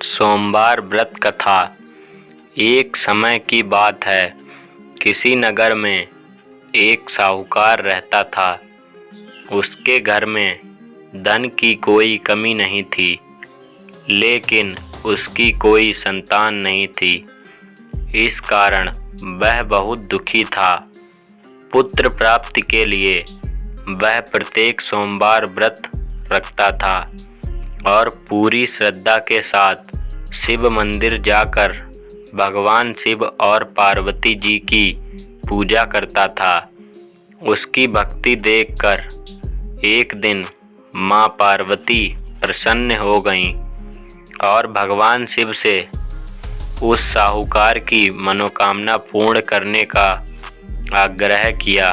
सोमवार व्रत कथा। एक समय की बात है, किसी नगर में एक साहूकार रहता था। उसके घर में धन की कोई कमी नहीं थी, लेकिन उसकी कोई संतान नहीं थी। इस कारण वह बहुत दुखी था। पुत्र प्राप्ति के लिए वह प्रत्येक सोमवार व्रत रखता था और पूरी श्रद्धा के साथ शिव मंदिर जाकर भगवान शिव और पार्वती जी की पूजा करता था। उसकी भक्ति देखकर एक दिन माँ पार्वती प्रसन्न हो गईं और भगवान शिव से उस साहूकार की मनोकामना पूर्ण करने का आग्रह किया।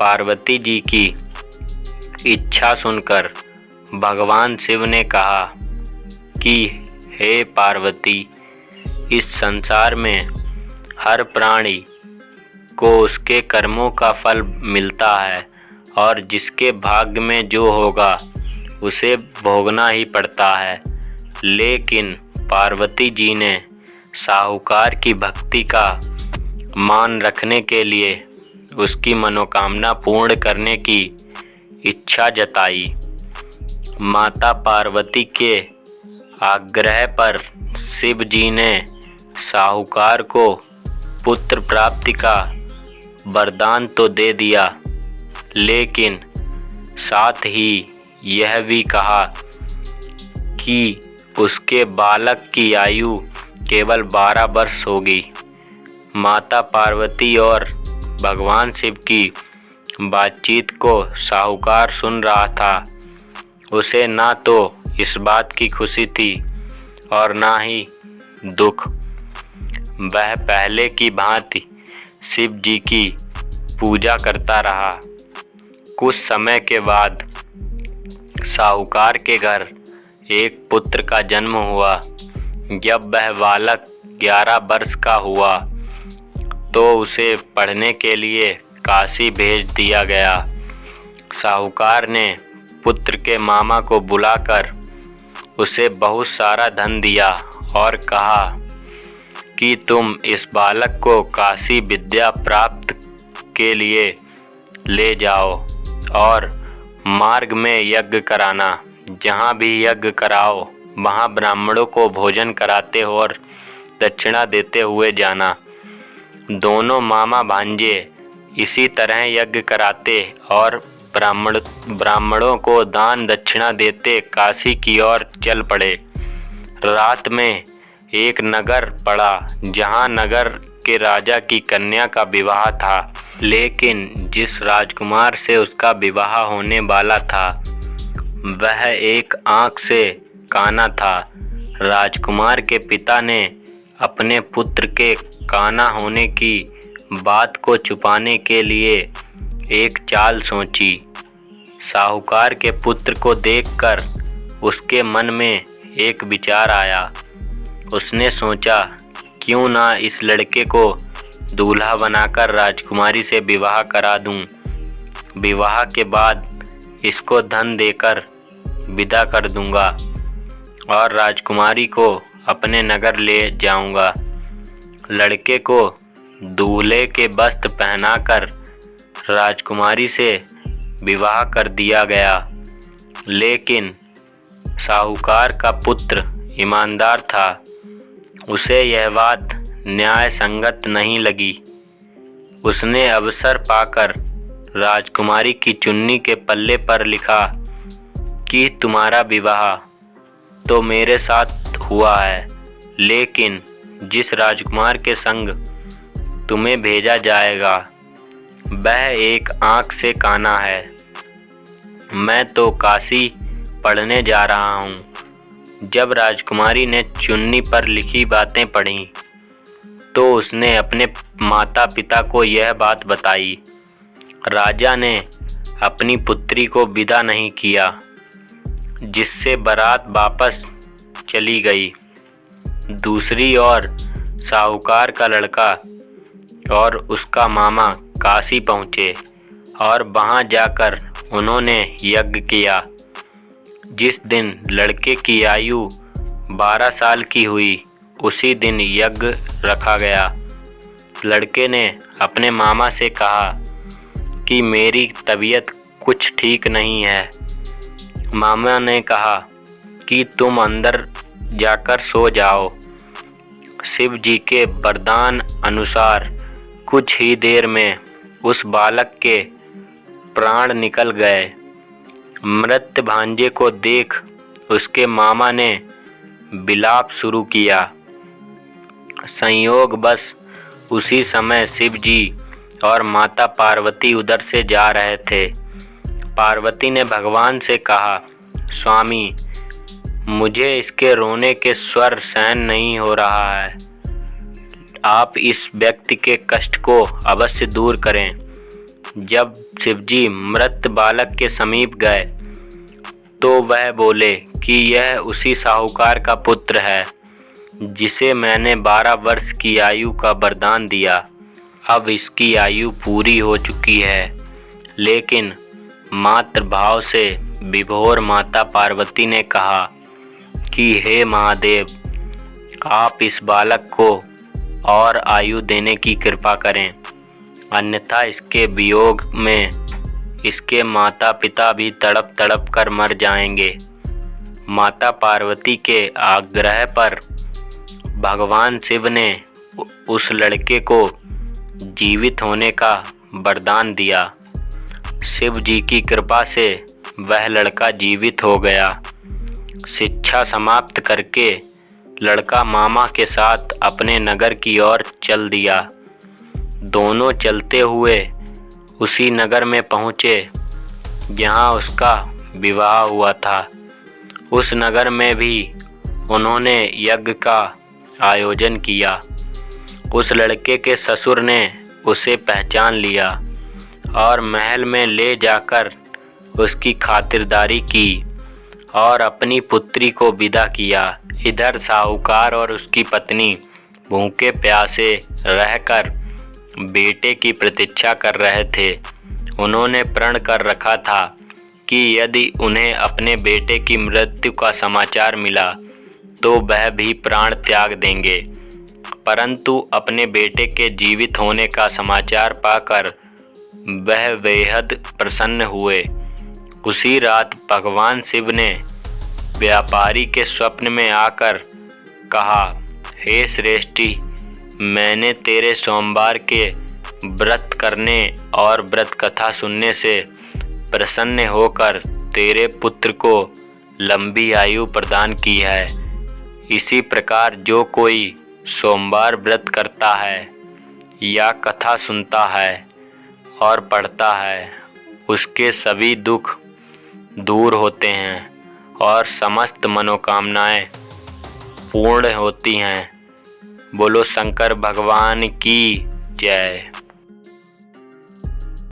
पार्वती जी की इच्छा सुनकर भगवान शिव ने कहा कि हे पार्वती, इस संसार में हर प्राणी को उसके कर्मों का फल मिलता है और जिसके भाग्य में जो होगा उसे भोगना ही पड़ता है। लेकिन पार्वती जी ने साहूकार की भक्ति का मान रखने के लिए उसकी मनोकामना पूर्ण करने की इच्छा जताई। माता पार्वती के आग्रह पर शिव जी ने साहूकार को पुत्र प्राप्ति का वरदान तो दे दिया, लेकिन साथ ही यह भी कहा कि उसके बालक की आयु केवल 12 वर्ष होगी। माता पार्वती और भगवान शिव की बातचीत को साहूकार सुन रहा था। उसे ना तो इस बात की खुशी थी और ना ही दुख। वह पहले की भांति शिव जी की पूजा करता रहा। कुछ समय के बाद साहूकार के घर एक पुत्र का जन्म हुआ। जब वह बालक 11 वर्ष का हुआ तो उसे पढ़ने के लिए काशी भेज दिया गया। साहूकार ने पुत्र के मामा को बुलाकर उसे बहुत सारा धन दिया और कहा कि तुम इस बालक को काशी विद्या प्राप्त के लिए ले जाओ और मार्ग में यज्ञ कराना। जहाँ भी यज्ञ कराओ वहाँ ब्राह्मणों को भोजन कराते हो और दक्षिणा देते हुए जाना। दोनों मामा भांजे इसी तरह यज्ञ कराते और ब्राह्मणों को दान दक्षिणा देते काशी की ओर चल पड़े। रात में एक नगर पड़ा जहाँ नगर के राजा की कन्या का विवाह था, लेकिन जिस राजकुमार से उसका विवाह होने वाला था वह एक आँख से काना था। राजकुमार के पिता ने अपने पुत्र के काना होने की बात को छुपाने के लिए एक चाल सोची। साहूकार के पुत्र को देखकर उसके मन में एक विचार आया। उसने सोचा, क्यों ना इस लड़के को दूल्हा बनाकर राजकुमारी से विवाह करा दूं। विवाह के बाद इसको धन देकर विदा कर दूंगा और राजकुमारी को अपने नगर ले जाऊंगा। लड़के को दूल्हे के वस्त्र पहनाकर राजकुमारी से विवाह कर दिया गया। लेकिन साहूकार का पुत्र ईमानदार था। उसे यह बात न्याय संगत नहीं लगी। उसने अवसर पाकर राजकुमारी की चुन्नी के पल्ले पर लिखा कि तुम्हारा विवाह तो मेरे साथ हुआ है, लेकिन जिस राजकुमार के संग तुम्हें भेजा जाएगा वह एक आँख से काना है। मैं तो काशी पढ़ने जा रहा हूँ। जब राजकुमारी ने चुन्नी पर लिखी बातें पढ़ीं तो उसने अपने माता पिता को यह बात बताई। राजा ने अपनी पुत्री को विदा नहीं किया, जिससे बारात वापस चली गई। दूसरी ओर साहूकार का लड़का और उसका मामा काशी पहुँचे और वहाँ जाकर उन्होंने यज्ञ किया। जिस दिन लड़के की आयु 12 साल की हुई उसी दिन यज्ञ रखा गया। लड़के ने अपने मामा से कहा कि मेरी तबीयत कुछ ठीक नहीं है। मामा ने कहा कि तुम अंदर जाकर सो जाओ। शिव जी के वरदान अनुसार कुछ ही देर में उस बालक के प्राण निकल गए। मृत भांजे को देख उसके मामा ने विलाप शुरू किया। संयोगवश उसी समय शिव जी और माता पार्वती उधर से जा रहे थे। पार्वती ने भगवान से कहा, स्वामी, मुझे इसके रोने के स्वर सहन नहीं हो रहा है। आप इस व्यक्ति के कष्ट को अवश्य दूर करें। जब शिवजी मृत बालक के समीप गए तो वह बोले कि यह उसी साहूकार का पुत्र है जिसे मैंने 12 वर्ष की आयु का वरदान दिया। अब इसकी आयु पूरी हो चुकी है। लेकिन मातृ भाव से विभोर माता पार्वती ने कहा कि हे महादेव, आप इस बालक को और आयु देने की कृपा करें, अन्यथा इसके वियोग में इसके माता पिता भी तड़प तड़प कर मर जाएंगे। माता पार्वती के आग्रह पर भगवान शिव ने उस लड़के को जीवित होने का वरदान दिया। शिव जी की कृपा से वह लड़का जीवित हो गया। शिक्षा समाप्त करके लड़का मामा के साथ अपने नगर की ओर चल दिया। दोनों चलते हुए उसी नगर में पहुँचे जहाँ उसका विवाह हुआ था। उस नगर में भी उन्होंने यज्ञ का आयोजन किया। उस लड़के के ससुर ने उसे पहचान लिया और महल में ले जाकर उसकी खातिरदारी की और अपनी पुत्री को विदा किया। इधर साहूकार और उसकी पत्नी भूखे प्यासे रहकर बेटे की प्रतीक्षा कर रहे थे। उन्होंने प्रण कर रखा था कि यदि उन्हें अपने बेटे की मृत्यु का समाचार मिला तो वह भी प्राण त्याग देंगे। परंतु अपने बेटे के जीवित होने का समाचार पाकर वह बेहद प्रसन्न हुए। उसी रात भगवान शिव ने व्यापारी के स्वप्न में आकर कहा, हे श्रेष्ठी, मैंने तेरे सोमवार के व्रत करने और व्रत कथा सुनने से प्रसन्न होकर तेरे पुत्र को लंबी आयु प्रदान की है। इसी प्रकार जो कोई सोमवार व्रत करता है या कथा सुनता है और पढ़ता है, उसके सभी दुख दूर होते हैं और समस्त मनोकामनाएं पूर्ण होती हैं। बोलो शंकर भगवान की जय।